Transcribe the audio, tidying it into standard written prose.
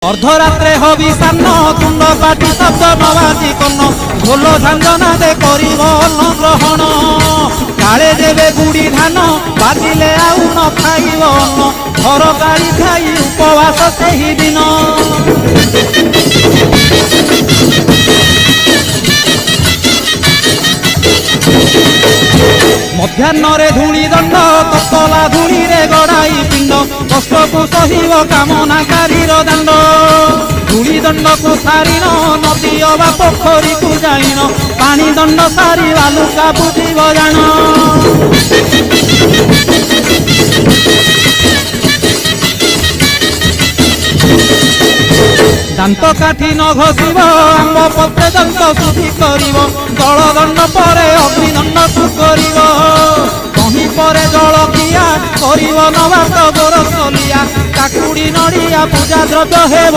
अर्धरात्रे hobby सान्न तुंड पाटी शब्द नबाजी कर्ण ढोल झांझना दे करिब अन्न ग्रहण काले देवे गुड़ी धान बाजिले आउ न खाइब अन्न घर गाड़ी खाई उपवास सेही दिन मध्याह्न धूली दंड ततला धूली रे गड़ाई पिंड कष्ट को सहिब कामनाकारी दांड धूली दंड को सारिन नदी अबा पोखरी को जाइन पानी दंड सारी बालुका बुझीब जान दांत काठी न घोषिब आंब पत्रे दंत शुद्धि करिब जल दंड पर अग्निदंड को करिब कहीं पर जल किया करिब नबात गोरसलिया काकुड़ी नड़िया पूजा द्रव्य हे